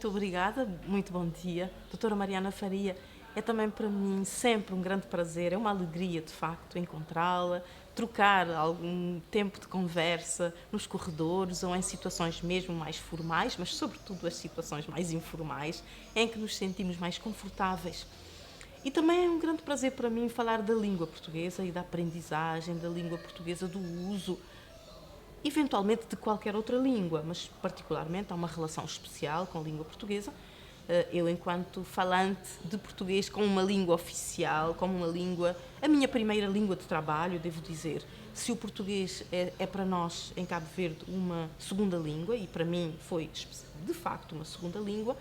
muito obrigada, muito bom dia. Doutora Mariana Faria, é também para mim sempre um grande prazer, é uma alegria de facto encontrá-la, trocar algum tempo de conversa nos corredores ou em situações mesmo mais formais, mas sobretudo as situações mais informais, em que nos sentimos mais confortáveis. E também é um grande prazer para mim falar da língua portuguesa e da aprendizagem da língua portuguesa, do uso, eventualmente de qualquer outra língua, mas particularmente há uma relação especial com a língua portuguesa. Eu, enquanto falante de português como uma língua oficial, como uma língua, a minha primeira língua de trabalho, devo dizer, se o português é para nós em Cabo Verde uma segunda língua, e para mim foi de facto uma segunda língua,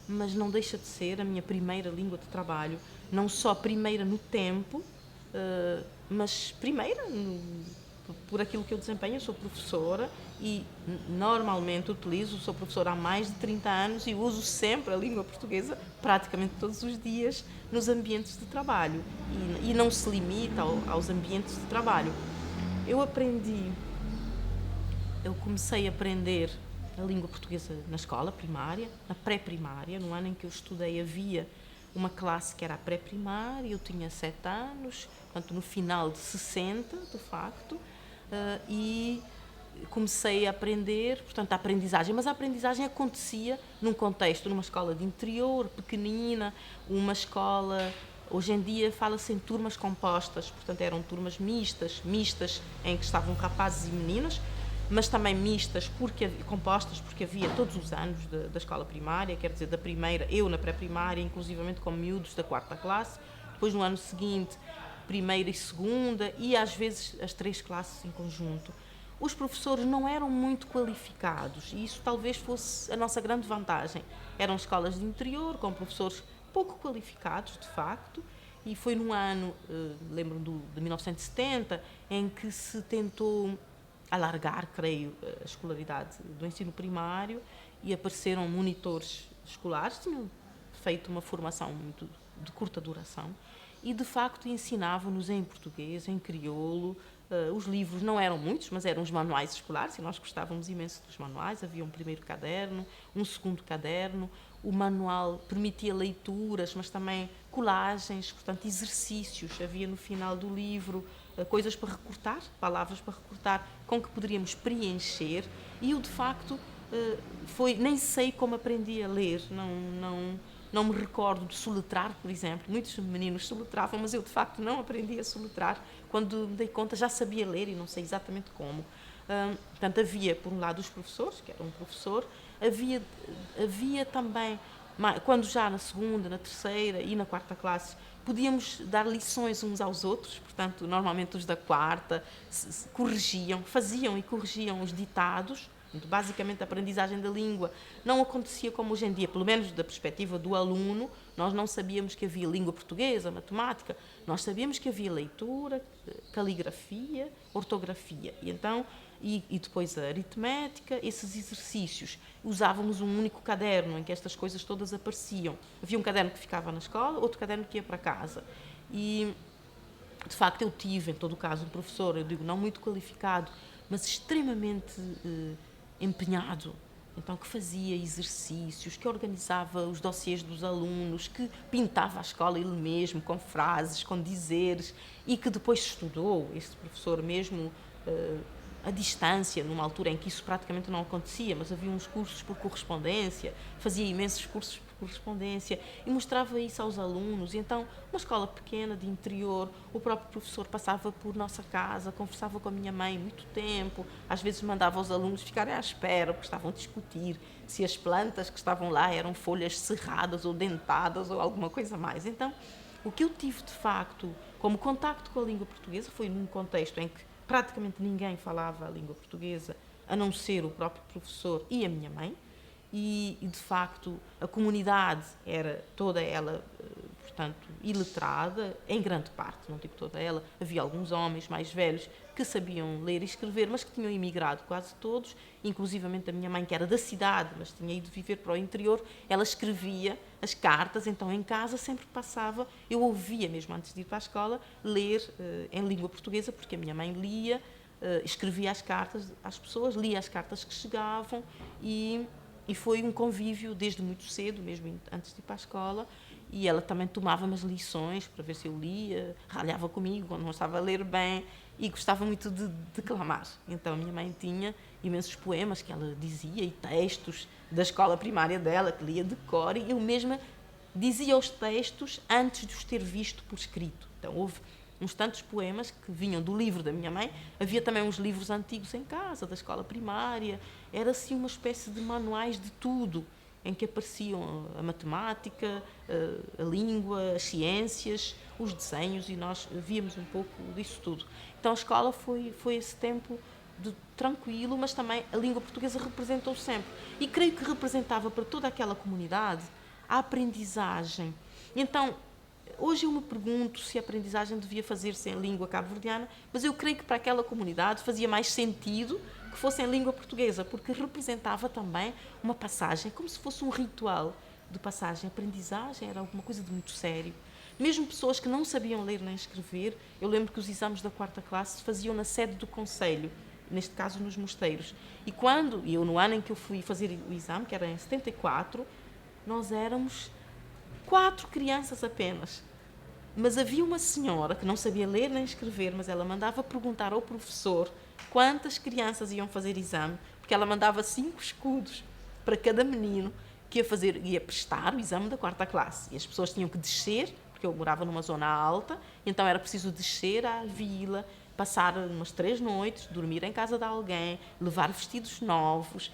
mas não deixa de ser a minha primeira língua de trabalho, não só primeira no tempo, mas primeira por aquilo que eu desempenho. Eu sou professora e normalmente sou professora há mais de 30 anos e uso sempre a língua portuguesa praticamente todos os dias nos ambientes de trabalho e não se limita aos ambientes de trabalho. Eu comecei a aprender a língua portuguesa na escola primária, na pré-primária. No ano em que eu estudei havia uma classe que era a pré-primária, eu tinha 7 anos, portanto no final de 60, de facto, e comecei a aprender, portanto a aprendizagem, mas a aprendizagem acontecia num contexto, numa escola de interior, pequenina, uma escola. Hoje em dia fala-se em turmas compostas, portanto eram turmas mistas em que estavam rapazes e meninas, mas também compostas porque havia todos os anos da escola primária, quer dizer, da primeira, eu na pré-primária, inclusivamente com miúdos da 4ª classe, depois no ano seguinte, primeira e segunda, e às vezes as 3 classes em conjunto. Os professores não eram muito qualificados e isso talvez fosse a nossa grande vantagem. Eram escolas de interior, com professores pouco qualificados, de facto, e foi num ano, lembro-me de 1970, em que se tentou alargar, creio, a escolaridade do ensino primário e apareceram monitores escolares, tinham feito uma formação muito de curta duração e, de facto, ensinavam-nos em português, em crioulo. Os livros não eram muitos, mas eram os manuais escolares e nós gostávamos imenso dos manuais. Havia um primeiro caderno, um segundo caderno. O manual permitia leituras, mas também colagens, portanto, exercícios. Havia no final do livro coisas para recortar, palavras para recortar, com que poderíamos preencher. E eu, de facto, nem sei como aprendi a ler, não me recordo de soletrar, por exemplo. Muitos meninos soletravam, mas eu, de facto, não aprendi a soletrar. Quando me dei conta, já sabia ler e não sei exatamente como. Portanto, havia, por um lado, os professores, que era um professor, havia também, quando já na segunda, na terceira e na 4ª classe, podíamos dar lições uns aos outros, portanto, normalmente os da 4ª faziam e corrigiam os ditados. Basicamente, a aprendizagem da língua não acontecia como hoje em dia, pelo menos da perspectiva do aluno. Nós não sabíamos que havia língua portuguesa, matemática, nós sabíamos que havia leitura, caligrafia, ortografia. E depois a aritmética, esses exercícios. Usávamos um único caderno em que estas coisas todas apareciam. Havia um caderno que ficava na escola, outro caderno que ia para casa. E, de facto, eu tive, em todo o caso, um professor, eu digo, não muito qualificado, mas extremamente empenhado, então, que fazia exercícios, que organizava os dossiês dos alunos, que pintava a escola ele mesmo, com frases, com dizeres, e que depois estudou, este professor mesmo, à distância, numa altura em que isso praticamente não acontecia, mas havia uns cursos por correspondência, fazia imensos cursos por correspondência e mostrava isso aos alunos. E então, uma escola pequena, de interior, o próprio professor passava por nossa casa, conversava com a minha mãe muito tempo, às vezes mandava os alunos ficarem à espera, porque estavam a discutir se as plantas que estavam lá eram folhas cerradas ou dentadas ou alguma coisa mais. Então, o que eu tive, de facto, como contacto com a língua portuguesa foi num contexto em que praticamente ninguém falava a língua portuguesa, a não ser o próprio professor e a minha mãe, e de facto a comunidade era toda ela, portanto, iletrada, em grande parte, não digo toda ela. Havia alguns homens mais velhos que sabiam ler e escrever, mas que tinham emigrado quase todos, inclusivamente a minha mãe, que era da cidade, mas tinha ido viver para o interior. Ela escrevia as cartas, então em casa sempre passava, eu ouvia mesmo antes de ir para a escola, ler em língua portuguesa, porque a minha mãe lia, escrevia as cartas às pessoas, lia as cartas que chegavam e E foi um convívio desde muito cedo, mesmo antes de ir para a escola, e ela também tomava umas lições para ver se eu lia, ralhava comigo quando não estava a ler bem, e gostava muito de declamar. Então a minha mãe tinha imensos poemas que ela dizia e textos da escola primária dela, que lia de cor, e eu mesma dizia os textos antes de os ter visto por escrito. Então houve uns tantos poemas que vinham do livro da minha mãe. Havia também uns livros antigos em casa, da escola primária. Era assim uma espécie de manuais de tudo, em que apareciam a matemática, a língua, as ciências, os desenhos, e nós víamos um pouco disso tudo. Então a escola foi esse tempo tranquilo, mas também a língua portuguesa representou sempre. E creio que representava para toda aquela comunidade a aprendizagem. Então, hoje eu me pergunto se a aprendizagem devia fazer-se em língua cabo-verdiana, mas eu creio que para aquela comunidade fazia mais sentido que fosse em língua portuguesa, porque representava também uma passagem, como se fosse um ritual de passagem. A aprendizagem era alguma coisa de muito sério. Mesmo pessoas que não sabiam ler nem escrever, eu lembro que os exames da 4ª classe se faziam na sede do concelho, neste caso nos mosteiros. E eu no ano em que eu fui fazer o exame, que era em 74, nós éramos 4 crianças apenas. Mas havia uma senhora que não sabia ler nem escrever, mas ela mandava perguntar ao professor quantas crianças iam fazer exame, porque ela mandava 5 escudos para cada menino que ia prestar o exame da 4ª classe. E as pessoas tinham que descer, porque eu morava numa zona alta, então era preciso descer à vila, passar umas 3 noites, dormir em casa de alguém, levar vestidos novos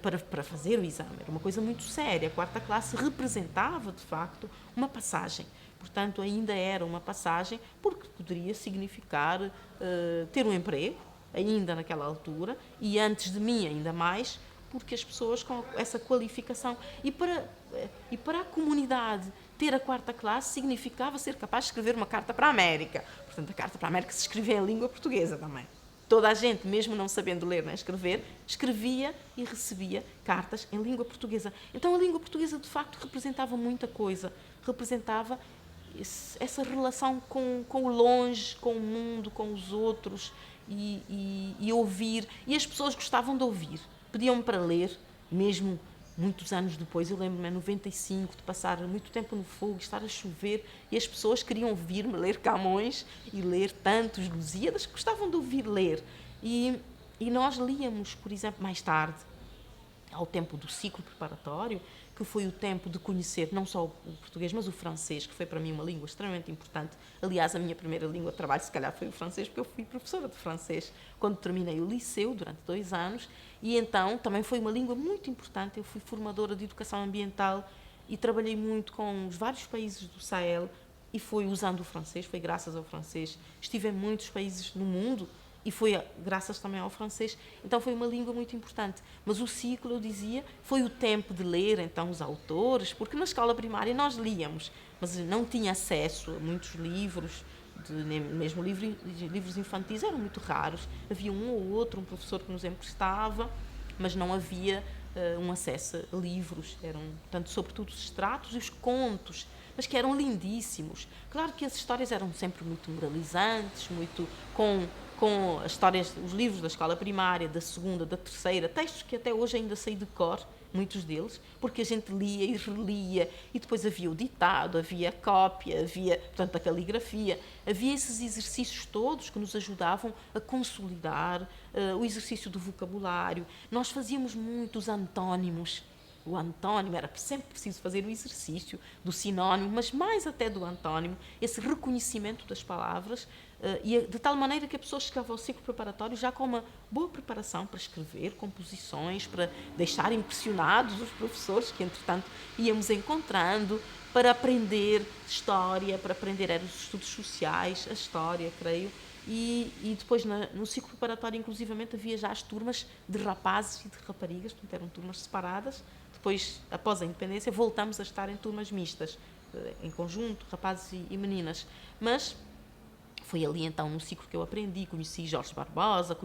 para fazer o exame. Era uma coisa muito séria. A 4ª classe representava, de facto, uma passagem. Portanto, ainda era uma passagem, porque poderia significar ter um emprego, ainda naquela altura, e antes de mim ainda mais, porque as pessoas com essa qualificação. E para a comunidade, ter a 4ª classe significava ser capaz de escrever uma carta para a América. Portanto, a carta para a América se escrevia em língua portuguesa também. Toda a gente, mesmo não sabendo ler nem escrever, escrevia e recebia cartas em língua portuguesa. Então, a língua portuguesa, de facto, representava muita coisa. Representava essa relação com o longe, com o mundo, com os outros, e ouvir. E as pessoas gostavam de ouvir. Pediam-me para ler, mesmo muitos anos depois. Eu lembro-me, em 95, de passar muito tempo no fogo, estar a chover, e as pessoas queriam ouvir-me ler Camões e ler tantos Lusíadas, que gostavam de ouvir ler. E nós líamos, por exemplo, mais tarde, ao tempo do ciclo preparatório, que foi o tempo de conhecer não só o português, mas o francês, que foi para mim uma língua extremamente importante. Aliás, a minha primeira língua de trabalho, se calhar, foi o francês, porque eu fui professora de francês quando terminei o liceu, durante 2 anos, e então também foi uma língua muito importante. Eu fui formadora de educação ambiental e trabalhei muito com os vários países do Sahel, e foi usando o francês, foi graças ao francês. Estive em muitos países no mundo, e foi graças também ao francês. Então foi uma língua muito importante. Mas o ciclo, eu dizia, foi o tempo de ler então os autores, porque na escola primária nós líamos, mas não tinha acesso a muitos livros, mesmo livros infantis eram muito raros. Havia um ou outro, um professor que nos emprestava, mas não havia um acesso a livros. Eram, portanto, sobretudo os extratos e os contos, mas que eram lindíssimos. Claro que as histórias eram sempre muito moralizantes, muito com as histórias, os livros da escola primária, da 2ª, da 3ª, textos que até hoje ainda sei de cor, muitos deles, porque a gente lia e relia, e depois havia o ditado, havia a cópia, havia, portanto, a caligrafia, havia esses exercícios todos que nos ajudavam a consolidar o exercício do vocabulário. Nós fazíamos muitos antónimos. O antónimo, era sempre preciso fazer o exercício do sinónimo, mas mais até do antónimo, esse reconhecimento das palavras, e de tal maneira que a pessoa chegava ao ciclo preparatório já com uma boa preparação para escrever composições, para deixar impressionados os professores que, entretanto, íamos encontrando, para aprender história, para aprender os estudos sociais, a história, creio. E depois, no ciclo preparatório, inclusivamente, havia já as turmas de rapazes e de raparigas, portanto, eram turmas separadas. Depois, após a independência, voltamos a estar em turmas mistas, em conjunto, rapazes e meninas. Mas foi ali, então, no ciclo que eu aprendi, conheci Jorge Barbosa,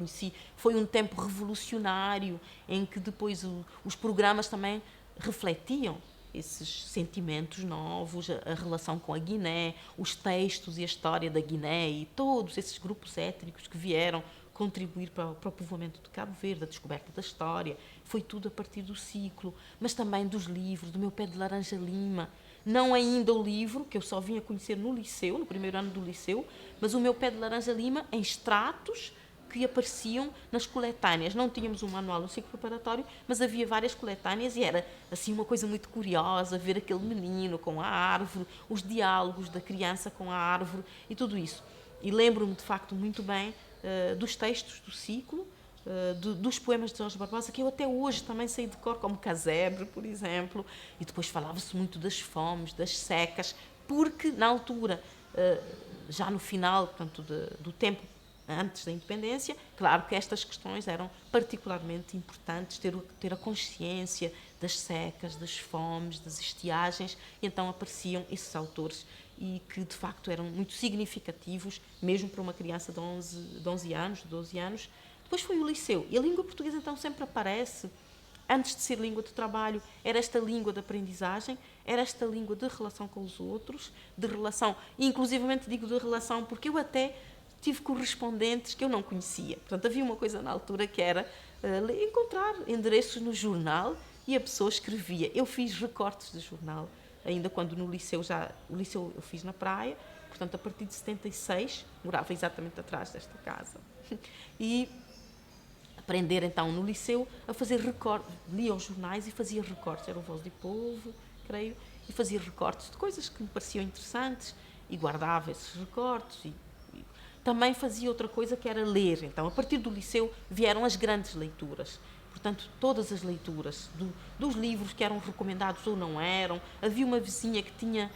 foi um tempo revolucionário, em que depois os programas também refletiam esses sentimentos novos, a relação com a Guiné, os textos e a história da Guiné e todos esses grupos étnicos que vieram contribuir para o povoamento de Cabo Verde, a descoberta da história. Foi tudo a partir do ciclo, mas também dos livros, do meu pé de laranja lima. Não ainda o livro, que eu só vim a conhecer no liceu, no primeiro ano do liceu, mas o meu pé de laranja lima em extratos que apareciam nas coletâneas. Não tínhamos um manual no ciclo preparatório, mas havia várias coletâneas e era assim uma coisa muito curiosa ver aquele menino com a árvore, os diálogos da criança com a árvore e tudo isso. E lembro-me de facto muito bem dos textos do ciclo, dos poemas de Jorge Barbosa, que eu até hoje também sei de cor, como Casebre, por exemplo, e depois falava-se muito das fomes, das secas, porque na altura, já no final, portanto, do tempo antes da independência, claro que estas questões eram particularmente importantes, ter a consciência das secas, das fomes, das estiagens, e então apareciam esses autores e que de facto eram muito significativos, mesmo para uma criança de 11 anos, 12 anos. Depois foi o liceu, e a língua portuguesa então sempre aparece, antes de ser língua de trabalho, era esta língua de aprendizagem, era esta língua de relação com os outros, de relação, e inclusivamente digo de relação, porque eu até tive correspondentes que eu não conhecia. Portanto, havia uma coisa na altura que era encontrar endereços no jornal e a pessoa escrevia. Eu fiz recortes de jornal, ainda quando no liceu, o liceu eu fiz na praia, portanto, a partir de 76, morava exatamente atrás desta casa. E aprender então no liceu a fazer recortes, lia os jornais e fazia recortes, era o Voz do Povo, creio, e fazia recortes de coisas que me pareciam interessantes e guardava esses recortes e também fazia outra coisa que era ler. Então, a partir do liceu vieram as grandes leituras. Portanto, todas as leituras dos livros que eram recomendados ou não eram. Havia uma vizinha que tinha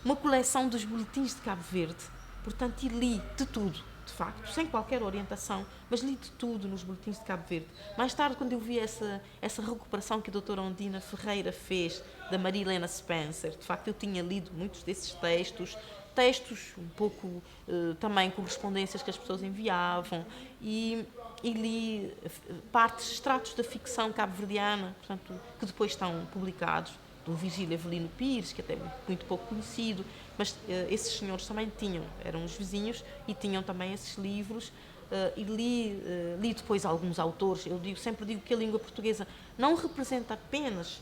uma coleção dos boletins de Cabo Verde. Portanto, e li de tudo, de facto, sem qualquer orientação, mas li de tudo nos boletins de Cabo Verde. Mais tarde, quando eu vi essa recuperação que a doutora Ondina Ferreira fez, da Maria Helena Spencer, de facto, eu tinha lido muitos desses textos, um pouco também correspondências que as pessoas enviavam e li extratos da ficção cabo-verdiana, portanto, que depois estão publicados, do Virgílio Avelino Pires, que até é muito pouco conhecido, mas esses senhores também eram os vizinhos e tinham também esses livros e li depois alguns autores. Eu sempre digo que a língua portuguesa não representa apenas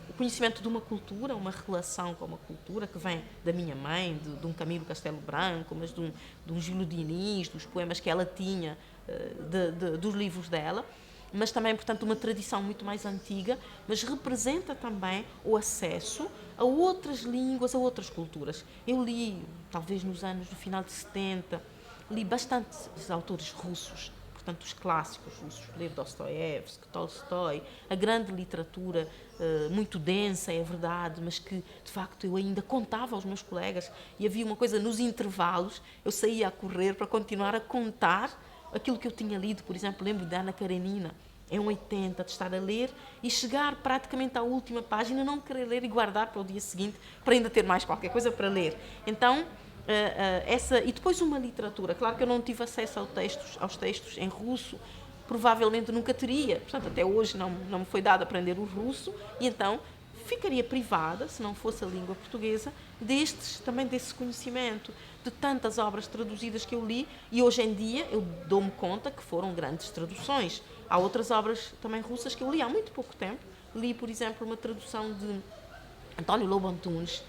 o conhecimento de uma cultura, uma relação com uma cultura que vem da minha mãe, de um Camilo Castelo Branco, mas de um Gílio Diniz, dos poemas que ela tinha, dos livros dela, mas também, portanto, uma tradição muito mais antiga, mas representa também o acesso a outras línguas, a outras culturas. Eu li, talvez no final de 70, li bastantes autores russos, portanto, os clássicos russos, Lev Dostoiévski, Tolstói, a grande literatura, muito densa, é verdade, mas que, de facto, eu ainda contava aos meus colegas e havia uma coisa nos intervalos, eu saía a correr para continuar a contar aquilo que eu tinha lido. Por exemplo, lembro de Ana Karenina, em 80, de estar a ler e chegar praticamente à última página, não querer ler e guardar para o dia seguinte, para ainda ter mais qualquer coisa para ler. Então, e depois uma literatura, claro que eu não tive acesso aos textos em russo, provavelmente nunca teria, portanto até hoje não me foi dado aprender o russo e então ficaria privada, se não fosse a língua portuguesa, também desse conhecimento, de tantas obras traduzidas que eu li e hoje em dia eu dou-me conta que foram grandes traduções. Há outras obras também russas que eu li há muito pouco tempo, li por exemplo uma tradução de António Lobo Antunes,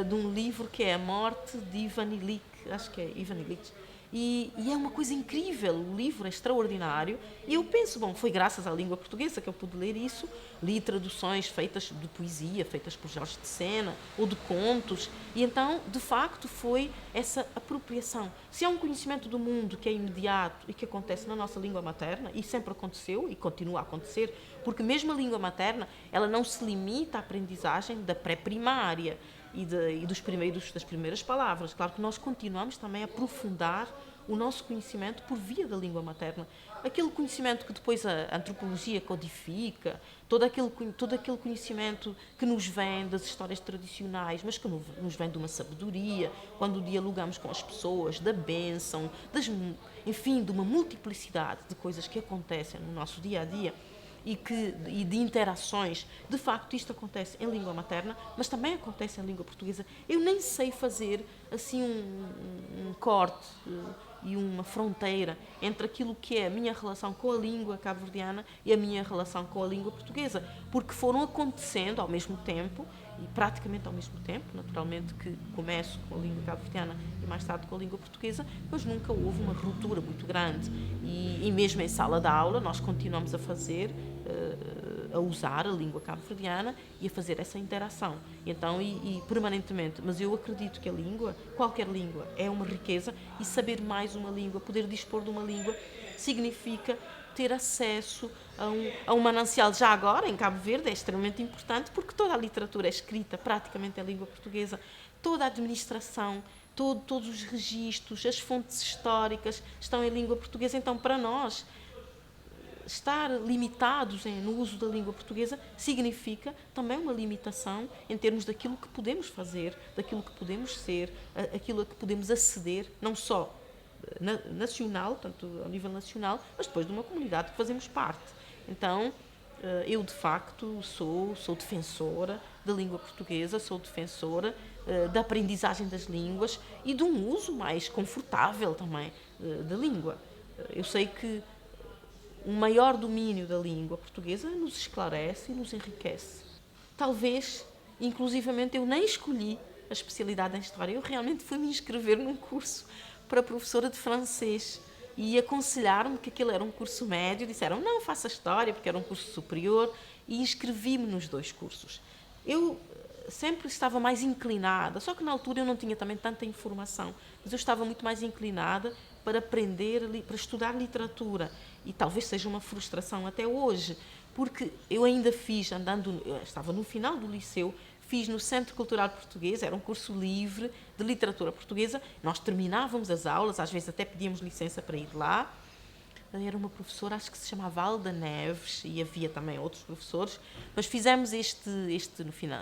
de um livro que é A Morte de Ivan Illich, acho que é Ivan Illich, e é uma coisa incrível, o livro é extraordinário, e eu penso, bom, foi graças à língua portuguesa que eu pude ler isso, li traduções feitas de poesia, feitas por Jorge de Sena, ou de contos, e então, de facto, foi essa apropriação. Se há um conhecimento do mundo que é imediato e que acontece na nossa língua materna, e sempre aconteceu, e continua a acontecer, porque mesmo a língua materna, ela não se limita à aprendizagem da pré-primária, das primeiras palavras. Claro que nós continuamos também a aprofundar o nosso conhecimento por via da língua materna. Aquele conhecimento que depois a antropologia codifica, todo aquele conhecimento que nos vem das histórias tradicionais, mas que nos vem de uma sabedoria, quando dialogamos com as pessoas, da bênção, enfim, de uma multiplicidade de coisas que acontecem no nosso dia-a-dia. e de interações. De facto, isto acontece em língua materna, mas também acontece em língua portuguesa. Eu nem sei fazer assim um corte e uma fronteira entre aquilo que é a minha relação com a língua cabo-verdiana e a minha relação com a língua portuguesa, porque foram acontecendo ao mesmo tempo, e praticamente ao mesmo tempo, naturalmente que começo com a língua cabo-verdiana e mais tarde com a língua portuguesa, mas nunca houve uma ruptura muito grande. E mesmo em sala de aula nós continuamos a fazer, a usar a língua cabo-verdiana e a fazer essa interação. Então, e permanentemente. Mas eu acredito que a língua, qualquer língua, é uma riqueza, e saber mais uma língua, poder dispor de uma língua, significa ter acesso a um manancial. Já agora, em Cabo Verde, é extremamente importante, porque toda a literatura é escrita praticamente em língua portuguesa, toda a administração, todos os registros, as fontes históricas estão em língua portuguesa. Então, para nós, estar limitados no uso da língua portuguesa significa também uma limitação em termos daquilo que podemos fazer, daquilo que podemos ser, aquilo a que podemos aceder, não só nacional, tanto ao nível nacional, mas depois de uma comunidade que fazemos parte. Então, eu de facto sou defensora da língua portuguesa, sou defensora da aprendizagem das línguas e de um uso mais confortável também da língua. Eu sei que um maior domínio da língua portuguesa nos esclarece e nos enriquece. Talvez, inclusivamente, eu nem escolhi a especialidade em História. Eu realmente fui me inscrever num curso para professora de francês e aconselharam-me que aquele era um curso médio. Disseram, não, faça História, porque era um curso superior, e inscrevi-me nos 2 cursos. Eu sempre estava mais inclinada, só que na altura eu não tinha também tanta informação, mas eu estava muito mais inclinada para aprender, para estudar literatura, e talvez seja uma frustração até hoje, porque eu ainda fiz, eu estava no final do liceu, fiz no Centro Cultural Português, era um curso livre de literatura portuguesa, nós terminávamos as aulas, às vezes até pedíamos licença para ir lá. Era uma professora, acho que se chamava Alda Neves, e havia também outros professores, mas fizemos este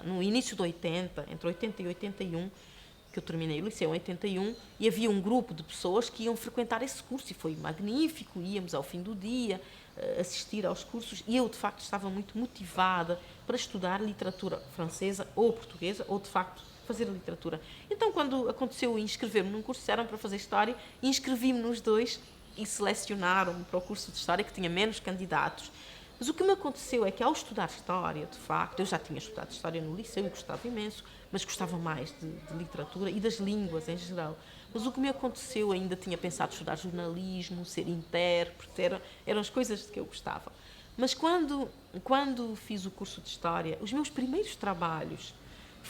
no início de 80, entre 80 e 81, que eu terminei o liceu em 81, e havia um grupo de pessoas que iam frequentar esse curso, e foi magnífico, íamos ao fim do dia assistir aos cursos, e eu de facto estava muito motivada para estudar literatura francesa ou portuguesa, ou de facto fazer literatura. Então, quando aconteceu inscrever-me num curso, eram para fazer História, inscrevi-me nos 2, e selecionaram-me para o curso de História, que tinha menos candidatos. Mas o que me aconteceu é que, ao estudar História, de facto, eu já tinha estudado História no liceu e gostava imenso, mas gostava mais de literatura e das línguas em geral. Mas o que me aconteceu, ainda tinha pensado estudar jornalismo, ser intérprete, eram as coisas de que eu gostava. Mas quando fiz o curso de História, os meus primeiros trabalhos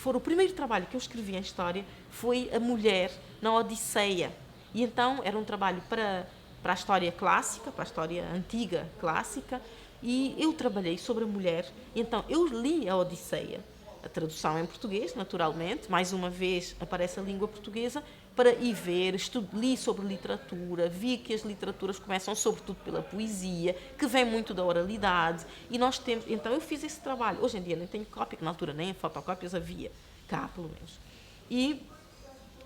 o primeiro trabalho que eu escrevi em História foi A Mulher na Odisseia. E então era um trabalho para a história clássica, para a história antiga clássica, e eu trabalhei sobre a mulher. E então eu li a Odisseia, a tradução em português, naturalmente, mais uma vez aparece a língua portuguesa, para ir ver, li sobre literatura, vi que as literaturas começam sobretudo pela poesia, que vem muito da oralidade, e nós temos, então eu fiz esse trabalho. Hoje em dia nem tenho cópia, que na altura nem fotocópias havia, cá pelo menos. E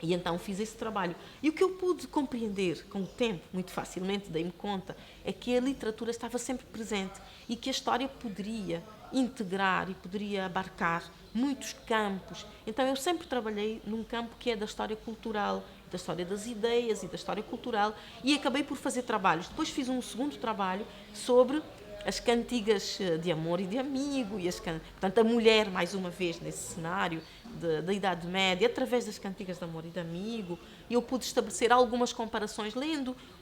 então fiz esse trabalho. E o que eu pude compreender com o tempo, muito facilmente, dei-me conta, é que a literatura estava sempre presente e que a história poderia integrar e poderia abarcar muitos campos. Então eu sempre trabalhei num campo que é da história cultural, da história das ideias e da história cultural, e acabei por fazer trabalhos. Depois fiz um segundo trabalho sobre as cantigas de amor e de amigo, portanto, a mulher, mais uma vez, nesse cenário da Idade Média, através das cantigas de amor e de amigo, eu pude estabelecer algumas comparações,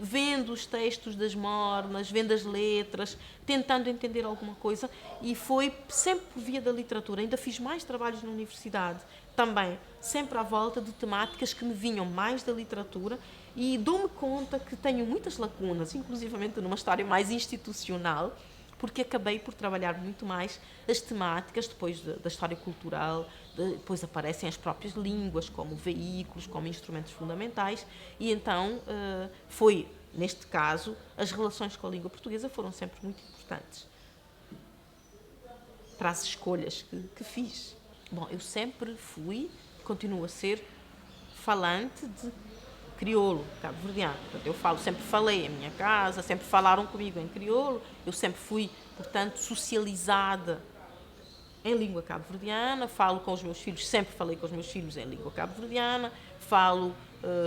vendo os textos das mornas, vendo as letras, tentando entender alguma coisa, e foi sempre por via da literatura. Ainda fiz mais trabalhos na universidade, também, sempre à volta de temáticas que me vinham mais da literatura, e dou-me conta que tenho muitas lacunas, inclusivamente numa história mais institucional, porque acabei por trabalhar muito mais as temáticas depois da história cultural, depois aparecem as próprias línguas como veículos, como instrumentos fundamentais, e então foi, neste caso, as relações com a língua portuguesa foram sempre muito importantes para as escolhas que fiz. Bom, eu sempre fui, continuo a ser, falante de crioulo cabo-verdiano. Portanto, sempre falei em minha casa, sempre falaram comigo em crioulo, eu sempre fui, portanto, socializada em língua cabo-verdiana, falo com os meus filhos, sempre falei com os meus filhos em língua cabo-verdiana, falo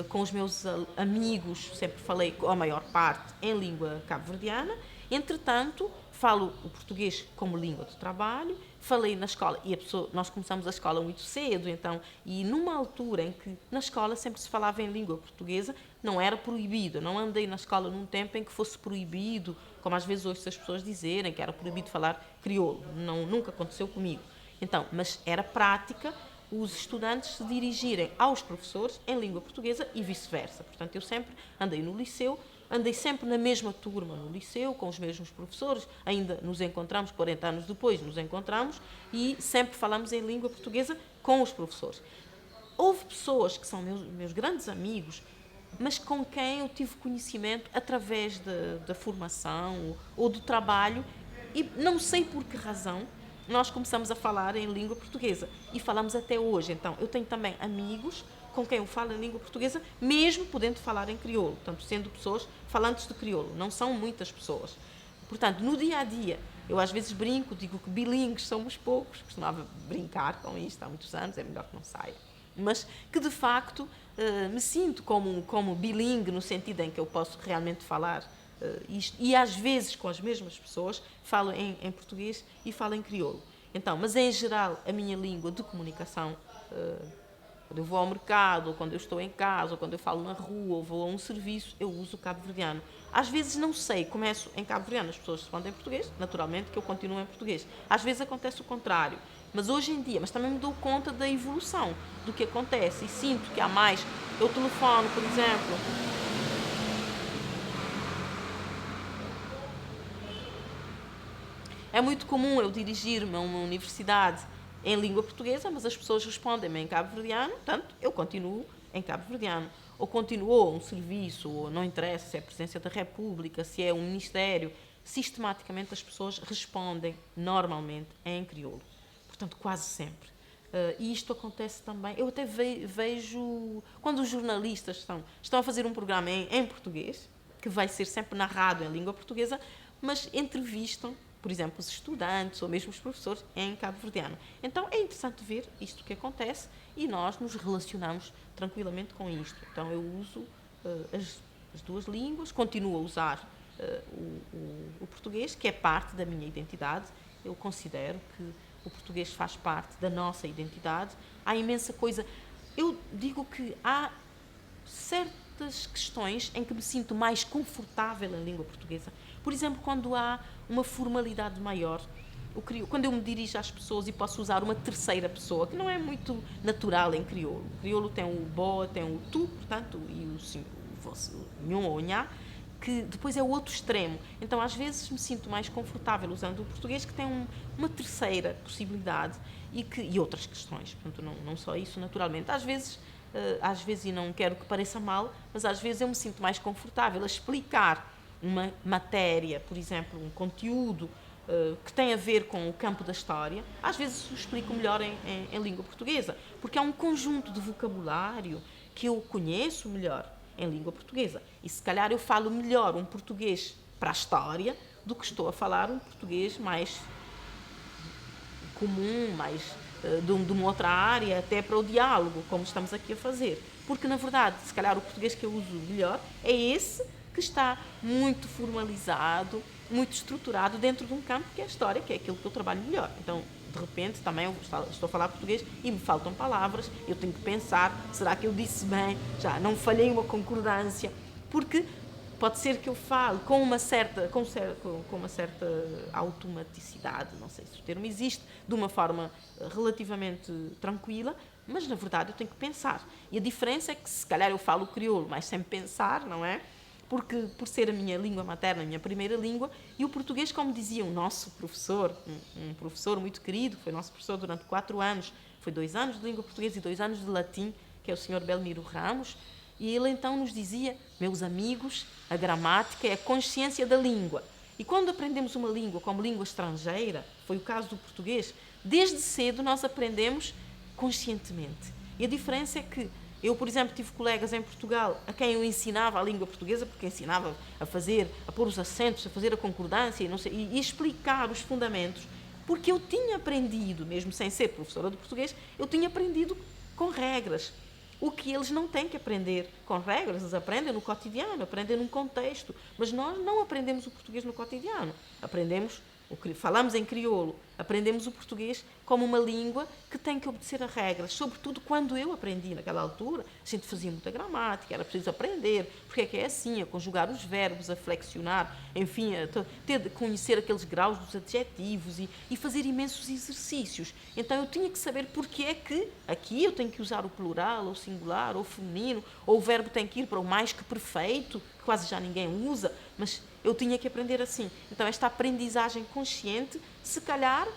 com os meus amigos, sempre falei, a maior parte, em língua cabo-verdiana. Entretanto, falo o português como língua de trabalho, falei na escola, e nós começamos a escola muito cedo, então, e numa altura em que na escola sempre se falava em língua portuguesa, não era proibido. Eu não andei na escola num tempo em que fosse proibido, como às vezes ouço as pessoas dizerem, que era proibido falar crioulo. Não, nunca aconteceu comigo. Então, mas era prática os estudantes se dirigirem aos professores em língua portuguesa e vice-versa. Portanto, eu sempre andei no liceu, andei sempre na mesma turma no liceu, com os mesmos professores, ainda nos encontramos, 40 anos depois nos encontramos, e sempre falamos em língua portuguesa com os professores. Houve pessoas que são meus grandes amigos, mas com quem eu tive conhecimento através da formação ou do trabalho, e não sei por que razão nós começamos a falar em língua portuguesa e falamos até hoje. Então, eu tenho também amigos com quem eu falo em língua portuguesa, mesmo podendo falar em crioulo, portanto, sendo pessoas falantes de crioulo. Não são muitas pessoas. Portanto, no dia a dia, eu às vezes brinco, digo que bilíngues somos poucos, costumava brincar com isto há muitos anos, é melhor que não saia. Mas que, de facto, me sinto como bilingue, no sentido em que eu posso realmente falar isto, e às vezes com as mesmas pessoas falo em português e falo em crioulo. Então, mas em geral, a minha língua de comunicação, quando eu vou ao mercado, ou quando eu estou em casa, ou quando eu falo na rua, ou vou a um serviço, eu uso o cabo-verdiano. Às vezes não sei, começo em cabo-verdiano, as pessoas respondem em português, naturalmente que eu continuo em português. Às vezes acontece o contrário, mas hoje em dia, mas também me dou conta da evolução do que acontece e sinto que há mais. Eu telefono, por exemplo. É muito comum eu dirigir-me a uma universidade em língua portuguesa, mas as pessoas respondem-me em cabo-verdiano, portanto, eu continuo em cabo-verdiano. Ou continuou um serviço, ou não interessa se é a Presidência da República, se é um ministério, sistematicamente as pessoas respondem normalmente em crioulo. Portanto, quase sempre. E isto acontece também, eu até vejo, quando os jornalistas estão a fazer um programa em português, que vai ser sempre narrado em língua portuguesa, mas entrevistam, por exemplo, os estudantes ou mesmo os professores em cabo-verdiano. Então é interessante ver isto que acontece e nós nos relacionamos tranquilamente com isto. Então eu uso as duas línguas, continuo a usar o português, que é parte da minha identidade. Eu considero que o português faz parte da nossa identidade. Há imensa coisa. Eu digo que há certas questões em que me sinto mais confortável em língua portuguesa. Por exemplo, quando há uma formalidade maior, quando eu me dirijo às pessoas e posso usar uma terceira pessoa, que não é muito natural em crioulo. O crioulo tem o boa, tem o tu, portanto, e o nhon ou nhá, que depois é o outro extremo. Então, às vezes, me sinto mais confortável usando o português, que tem uma terceira possibilidade e outras questões. Portanto, não só isso, naturalmente. Às vezes, e não quero que pareça mal, mas às vezes eu me sinto mais confortável a explicar uma matéria, por exemplo, um conteúdo que tem a ver com o campo da história. Às vezes o explico melhor em língua portuguesa, porque é um conjunto de vocabulário que eu conheço melhor em língua portuguesa. E se calhar eu falo melhor um português para a história do que estou a falar um português mais comum, mais de uma outra área, até para o diálogo, como estamos aqui a fazer. Porque, na verdade, se calhar o português que eu uso melhor é esse que está muito formalizado, muito estruturado dentro de um campo que é a história, que é aquilo que eu trabalho melhor. Então, de repente, também eu estou a falar português e me faltam palavras, eu tenho que pensar, será que eu disse bem? Já não falhei uma concordância? Porque pode ser que eu fale com uma certa automaticidade, não sei se o termo existe, de uma forma relativamente tranquila, mas na verdade eu tenho que pensar. E a diferença é que se calhar eu falo crioulo, mas sem pensar, não é? Porque por ser a minha língua materna, a minha primeira língua, e o português, como dizia o nosso professor, um professor muito querido, foi nosso professor durante 4 anos, foi 2 anos de língua portuguesa e 2 anos de latim, que é o Sr. Belmiro Ramos, e ele então nos dizia, meus amigos, a gramática é a consciência da língua. E quando aprendemos uma língua como língua estrangeira, foi o caso do português, desde cedo nós aprendemos conscientemente. E a diferença é que Eu, por exemplo, tive colegas em Portugal a quem eu ensinava a língua portuguesa, porque ensinava a pôr os acentos, a fazer a concordância e explicar os fundamentos, porque eu tinha aprendido, mesmo sem ser professora de português, eu tinha aprendido com regras. O que eles não têm que aprender com regras, eles aprendem no cotidiano, aprendem num contexto, mas nós não aprendemos o português no cotidiano. Falamos em crioulo, aprendemos o português como uma língua que tem que obedecer a regras, sobretudo quando eu aprendi naquela altura, a gente fazia muita gramática, era preciso aprender porque é que é assim, a conjugar os verbos, a flexionar, enfim, ter de conhecer aqueles graus dos adjetivos e fazer imensos exercícios. Então eu tinha que saber porque é que aqui eu tenho que usar o plural, ou o singular, ou o feminino, ou o verbo tem que ir para o mais que perfeito, que quase já ninguém usa, mas eu tinha que aprender assim. Então esta aprendizagem consciente, se calhar,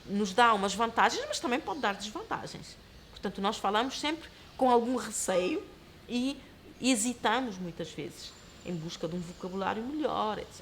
nos dá umas vantagens, mas também pode dar desvantagens. Portanto, nós falamos sempre com algum receio e hesitamos muitas vezes em busca de um vocabulário melhor, etc.